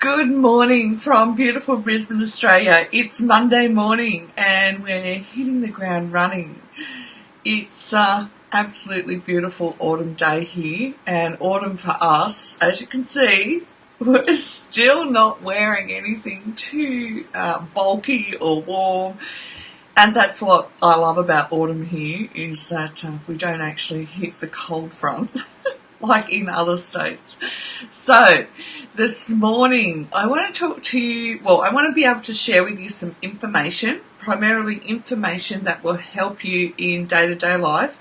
Good morning from beautiful Brisbane, Australia. It's Monday morning and we're hitting the ground running. It's absolutely beautiful autumn day here, and autumn for us, as you can see, we're still not wearing anything too bulky or warm. And that's what I love about autumn here, is that we don't actually hit the cold front like in other states. So this morning I want to talk to you, I want to be able to share with you some information, primarily information that will help you in day-to-day life,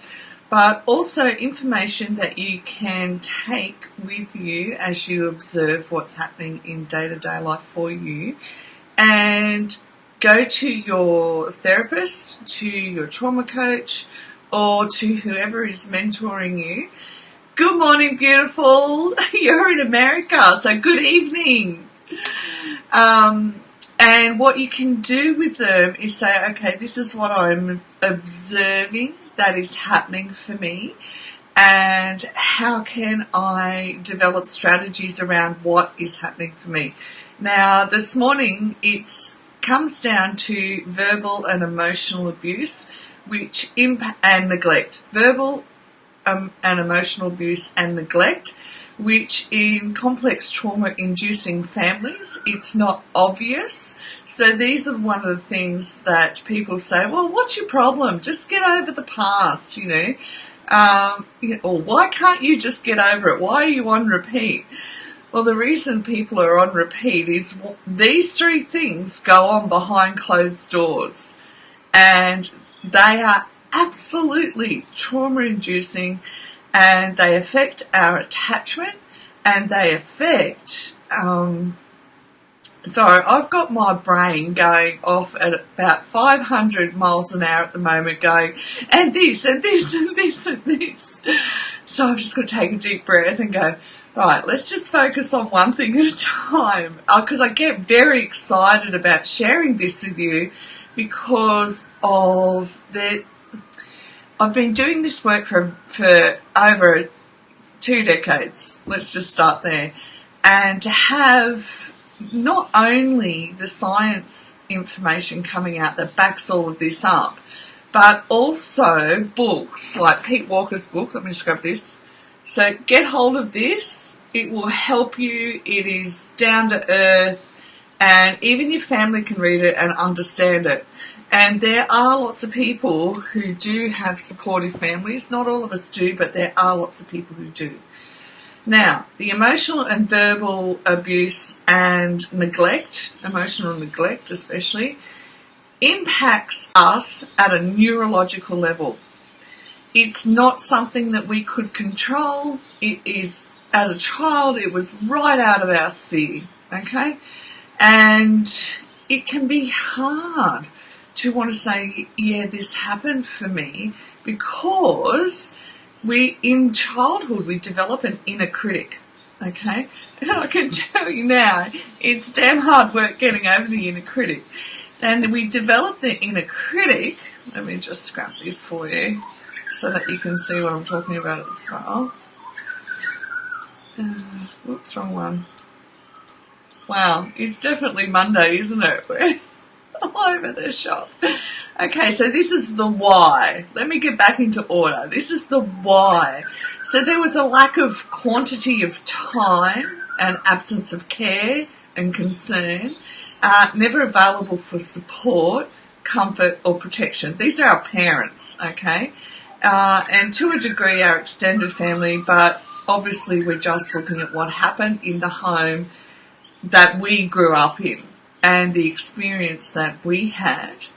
but also information that you can take with you as you observe what's happening in day-to-day life for you, and go to your therapist, to your trauma coach, or to whoever is mentoring you. Good morning, beautiful. You're in America, so good evening. And what you can do with them is say, okay, this is what I'm observing that is happening for me, and how can I develop strategies around what is happening for me. Now, this morning, it comes down to verbal and emotional abuse, and neglect. Verbal and emotional abuse and neglect, which in complex trauma-inducing families, it's not obvious. So these are one of the things that people say, well, what's your problem? Just get over the past, or why can't you just get over it? Why are you on repeat? Well, the reason people are on repeat is these three things go on behind closed doors, and they are absolutely trauma-inducing, and they affect our attachment, and they affect so I've got my brain going off at about 500 miles an hour at the moment, going, and this, and this, and this, and this. So I'm just going to take a deep breath and go, right, let's just focus on one thing at a time, because I get very excited about sharing this with you because of I've been doing this work for over 2 decades. Let's just start there. And to have not only the science information coming out that backs all of this up, but also books like Pete Walker's book. Let me just grab this. So get hold of this. It will help you. It is down to earth, and even your family can read it and understand it. And there are lots of people who do have supportive families. Not all of us do, but there are lots of people who do. Now, the emotional and verbal abuse and neglect, emotional neglect especially, impacts us at a neurological level. It's not something that we could control. It is, as a child, it was right out of our sphere, okay? And it can be hard to want to say, yeah, this happened for me, because in childhood we develop an inner critic, okay? And I can tell you now, it's damn hard work getting over the inner critic. And we develop the inner critic. Let me just scrap this for you so that you can see what I'm talking about as well. Whoops, wrong one. Wow, it's definitely Monday, isn't it? We're all over the shop. Okay, so this is the why. Let me get back into order. This is the why. So there was a lack of quantity of time and absence of care and concern, never available for support, comfort or protection. These are our parents, okay? And to a degree our extended family, but obviously we're just looking at what happened in the home that we grew up in and the experience that we had.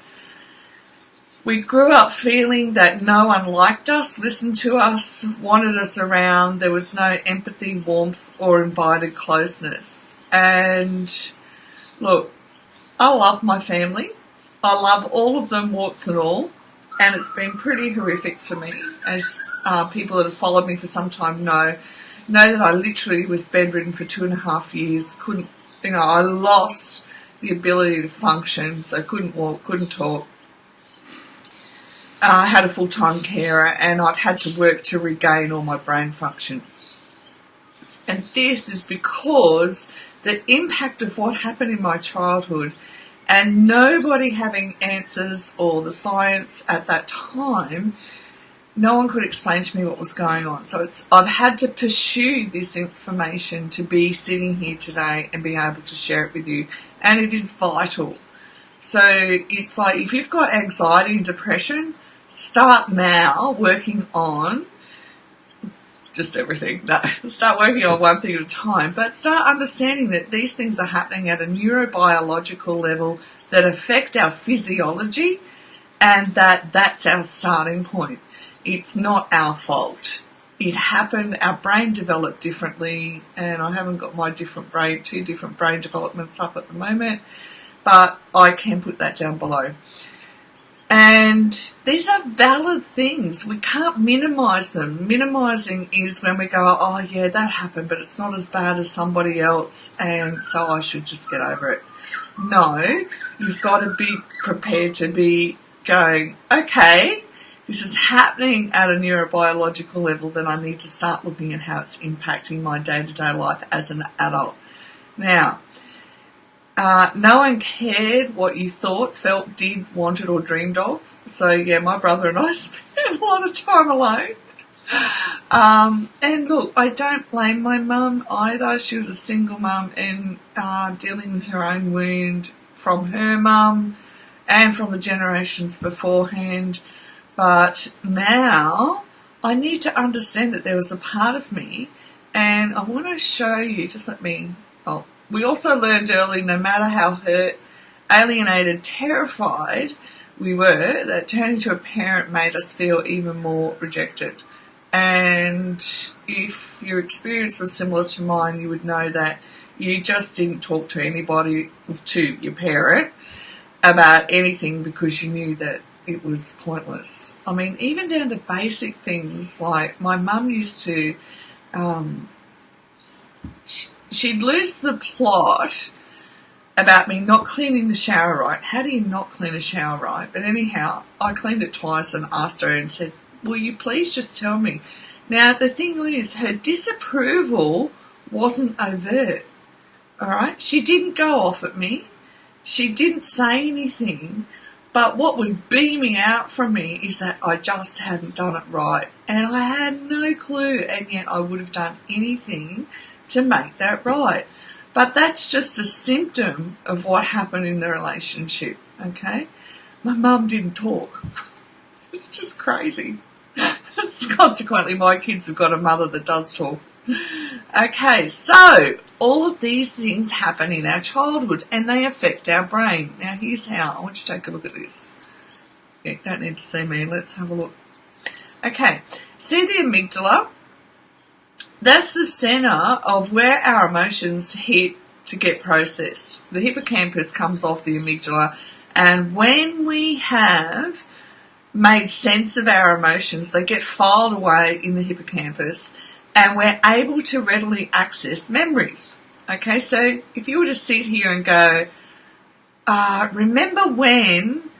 We grew up feeling that no one liked us, listened to us, wanted us around. There was no empathy, warmth, or invited closeness. And look, I love my family. I love all of them, warts and all. And it's been pretty horrific for me, as people that have followed me for some time know that I literally was bedridden for 2.5 years. I lost the ability to function, so couldn't walk, couldn't talk. I had a full-time carer, and I've had to work to regain all my brain function. And this is because the impact of what happened in my childhood, and nobody having answers or the science at that time, no one could explain to me what was going on. So I've had to pursue this information to be sitting here today and being able to share it with you, and it is vital. So it's like, if you've got anxiety and depression, start now working on just everything. No, start working on one thing at a time, but start understanding that these things are happening at a neurobiological level that affect our physiology, and that's our starting point. It's not our fault. It happened, our brain developed differently, and I haven't got my two different brain developments up at the moment, but I can put that down below. And these are valid things. We can't minimise them. Minimising is when we go, oh yeah, that happened, but it's not as bad as somebody else, and so I should just get over it. No, you've got to be prepared to be going, okay, this is happening at a neurobiological level, then I need to start looking at how it's impacting my day-to-day life as an adult. Now, no one cared what you thought, felt, did, wanted or dreamed of. So yeah, my brother and I spent a lot of time alone. And look, I don't blame my mum either. She was a single mum and dealing with her own wound from her mum and from the generations beforehand. But now I need to understand that there was a part of me, and I want to show you, we also learned early, no matter how hurt, alienated, terrified we were, that turning to a parent made us feel even more rejected. And if your experience was similar to mine, you would know that you just didn't talk to anybody, to your parent, about anything because you knew that it was pointless. I mean, even down to basic things like my mum used to, she'd lose the plot about me not cleaning the shower right. How do you not clean a shower right? But anyhow, I cleaned it twice and asked her and said, will you please just tell me? Now, the thing is, her disapproval wasn't overt, all right? She didn't go off at me. She didn't say anything. But what was beaming out from me is that I just hadn't done it right. And I had no clue, and yet I would have done anything to make that right. But that's just a symptom of what happened in the relationship, okay? My mum didn't talk. It's just crazy. Consequently, my kids have got a mother that does talk. Okay, so all of these things happen in our childhood and they affect our brain. Now, here's how. I want you to take a look at this. You don't need to see me. Let's have a look. Okay, see the amygdala? That's the centre of where our emotions hit to get processed. The hippocampus comes off the amygdala, and when we have made sense of our emotions, they get filed away in the hippocampus, and we're able to readily access memories. Okay, so if you were to sit here and go, remember when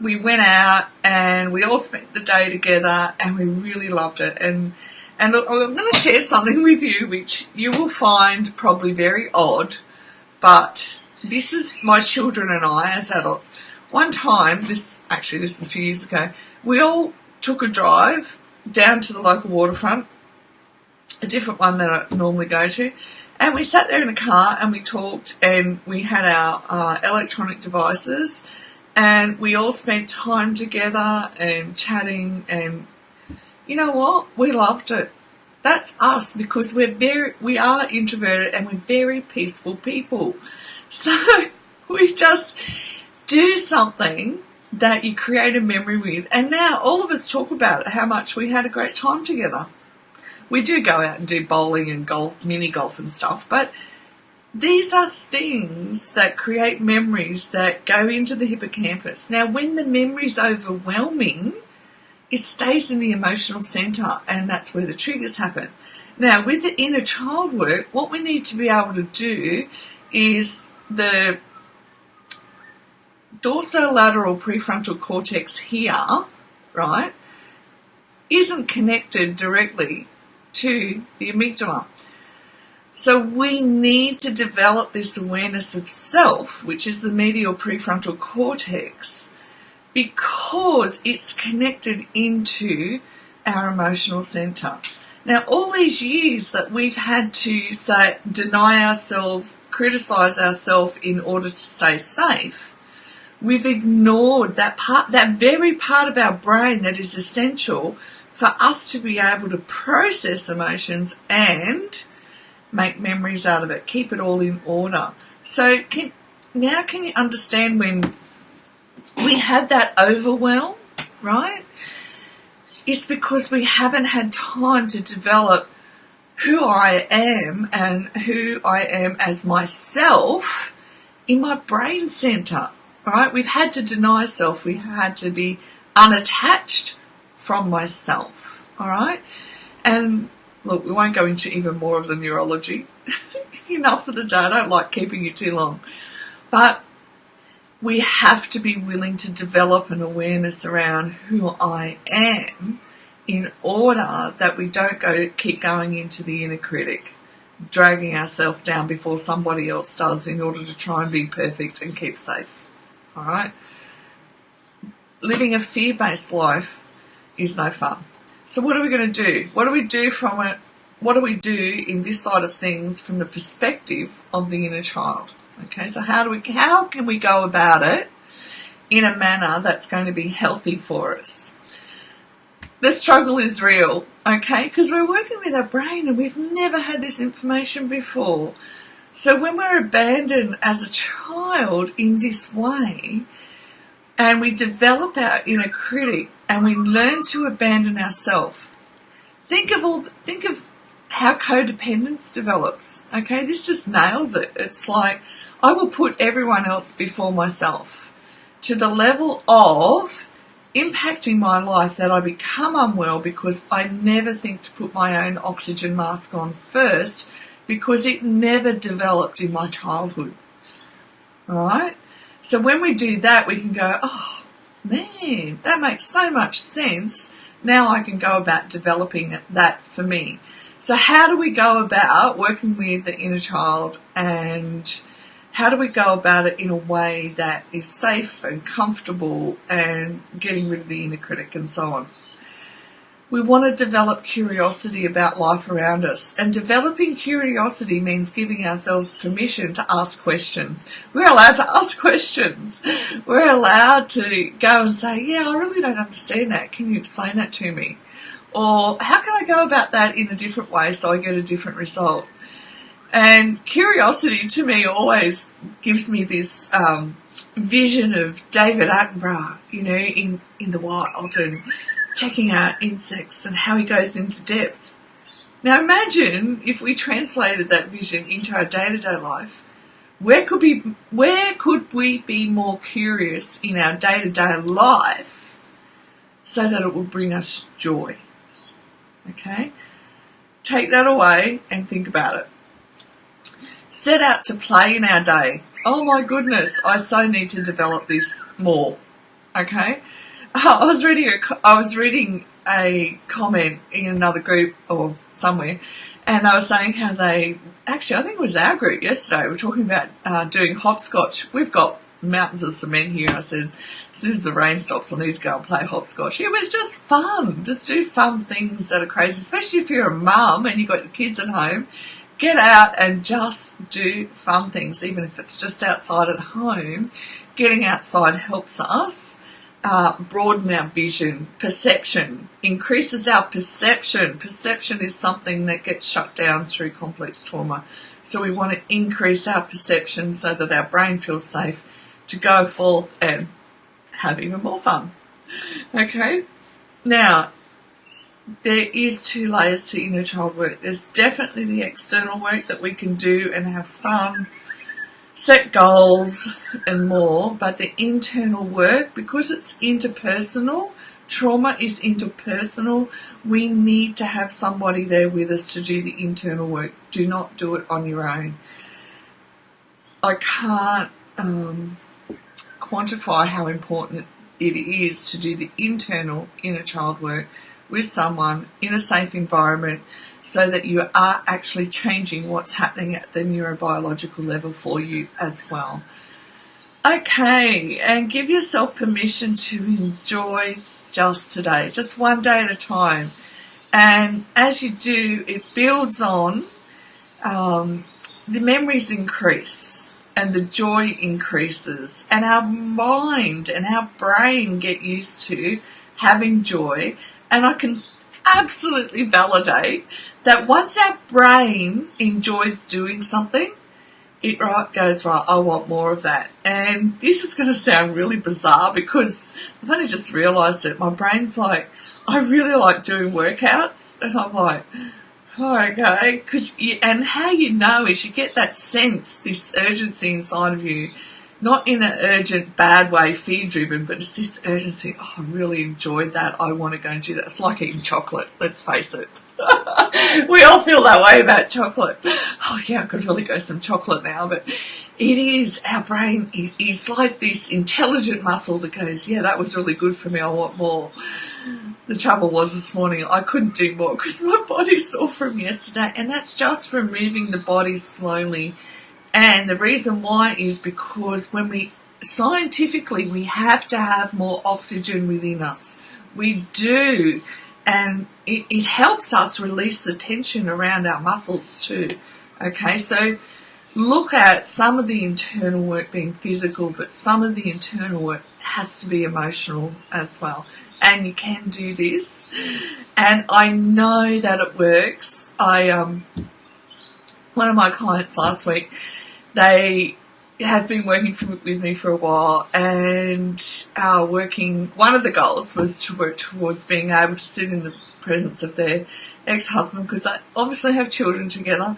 we went out and we all spent the day together and we really loved it, and look, I'm going to share something with you which you will find probably very odd, but this is my children and I as adults. One time, this is a few years ago, we all took a drive down to the local waterfront, a different one than I normally go to, and we sat there in a car and we talked, and we had our electronic devices, and we all spent time together and chatting, and you know what? We loved it. That's us, because we are introverted and we're very peaceful people. So we just do something that you create a memory with, and now all of us talk about it, how much we had a great time together. We do go out and do bowling and golf, mini golf and stuff, but these are things that create memories that go into the hippocampus. Now, when the memory's overwhelming, it stays in the emotional centre, and that's where the triggers happen. Now, with the inner child work, what we need to be able to do is the dorsolateral prefrontal cortex here, right, isn't connected directly to the amygdala. So we need to develop this awareness of self, which is the medial prefrontal cortex, because it's connected into our emotional centre. Now, all these years that we've had to deny ourselves, criticise ourselves in order to stay safe, we've ignored that very part of our brain that is essential for us to be able to process emotions and make memories out of it, keep it all in order. So can you understand when we have that overwhelm, right? It's because we haven't had time to develop who I am and who I am as myself in my brain centre, right? We've had to deny self. We had to be unattached from myself, all right? And look, we won't go into even more of the neurology. Enough for the day. I don't like keeping you too long. But we have to be willing to develop an awareness around who I am in order that we don't keep going into the inner critic, dragging ourselves down before somebody else does in order to try and be perfect and keep safe. All right? Living a fear-based life is no fun. So what are we going to do? What do we do from it? What do we do in this side of things from the perspective of the inner child? Okay, so how can we go about it in a manner that's going to be healthy for us? The struggle is real, okay, because we're working with our brain and we've never had this information before. So when we're abandoned as a child in this way, and we develop our inner critic and we learn to abandon ourselves, think of how codependence develops. Okay, this just nails it. It's like I will put everyone else before myself to the level of impacting my life that I become unwell because I never think to put my own oxygen mask on first because it never developed in my childhood. All right? So when we do that, we can go, oh, man, that makes so much sense. Now I can go about developing that for me. So how do we go about working with the inner child, and how do we go about it in a way that is safe and comfortable and getting rid of the inner critic and so on? We want to develop curiosity about life around us, and developing curiosity means giving ourselves permission to ask questions. We're allowed to ask questions. We're allowed to go and say, yeah, I really don't understand that. Can you explain that to me? Or how can I go about that in a different way so I get a different result? And curiosity to me always gives me this vision of David Attenborough, in the wild and checking out insects and how he goes into depth. Now imagine if we translated that vision into our day-to-day life. Where could we be more curious in our day-to-day life so that it will bring us joy? Okay? Take that away and think about it. Set out to play in our day. Oh my goodness, I so need to develop this more. Okay? I was reading a comment in another group or somewhere, and they were saying how I think it was our group yesterday, we were talking about doing hopscotch. We've got mountains of cement here. I said, as soon as the rain stops, I need to go and play hopscotch. It was just fun. Just do fun things that are crazy, especially if you're a mum and you've got your kids at home. Get out and just do fun things, even if it's just outside at home. Getting outside helps us broaden our vision. Perception increases our perception. Perception is something that gets shut down through complex trauma. So we want to increase our perception so that our brain feels safe to go forth and have even more fun. Okay? Now, there is 2 layers to inner child work. There's definitely the external work that we can do and have fun, set goals and more, but the internal work, because it's interpersonal, trauma is interpersonal, we need to have somebody there with us to do the internal work. Do not do it on your own. I can't quantify how important it is to do the internal inner child work with someone in a safe environment so that you are actually changing what's happening at the neurobiological level for you as well. Okay, and give yourself permission to enjoy just today, just one day at a time. And as you do, it builds on, the memories increase and the joy increases, and our mind and our brain get used to having joy. And I can absolutely validate that once our brain enjoys doing something, it goes, right, I want more of that. And this is going to sound really bizarre because I've only just realised it. My brain's like, I really like doing workouts. And I'm like, oh, okay. And how you know is you get that sense, this urgency inside of you, not in an urgent, bad way, fear-driven, but it's this urgency, oh, I really enjoyed that. I want to go and do that. It's like eating chocolate, let's face it. We all feel that way about chocolate. Oh yeah, I could really go some chocolate now, but it is, our brain is like this intelligent muscle that goes, yeah, that was really good for me, I want more. The trouble was this morning I couldn't do more because my body's sore from yesterday, and that's just from moving the body slowly. And the reason why is because when scientifically, we have to have more oxygen within us. We do. And it helps us release the tension around our muscles too. Okay, so look at some of the internal work being physical, but some of the internal work has to be emotional as well. And you can do this. And I know that it works. One of my clients last week, they have been working with me for a while, and one of the goals was to work towards being able to sit in the presence of their ex-husband, because they obviously have children together,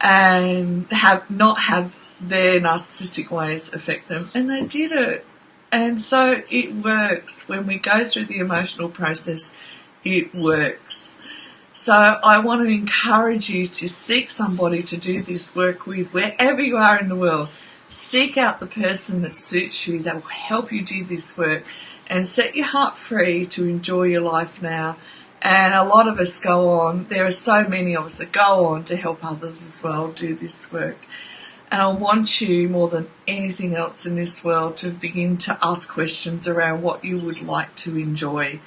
and not have their narcissistic ways affect them, and they did it. And so it works. When we go through the emotional process, it works. So I want to encourage you to seek somebody to do this work with, wherever you are in the world. Seek out the person that suits you, that will help you do this work, and set your heart free to enjoy your life now. And a lot of us go on, there are so many of us that go on to help others as well do this work. And I want you, more than anything else in this world, to begin to ask questions around what you would like to enjoy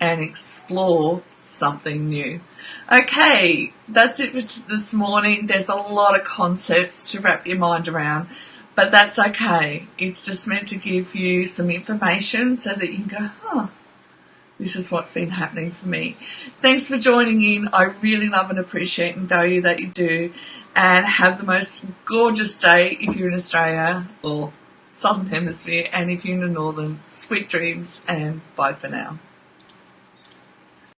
and explore something new. Okay, that's it for this morning. There's a lot of concepts to wrap your mind around, but that's okay. It's just meant to give you some information so that you can go, this is what's been happening for me. Thanks for joining in. I really love and appreciate and value that you do. And have the most gorgeous day if you're in Australia or Southern Hemisphere. And if you're in the Northern, sweet dreams and bye for now.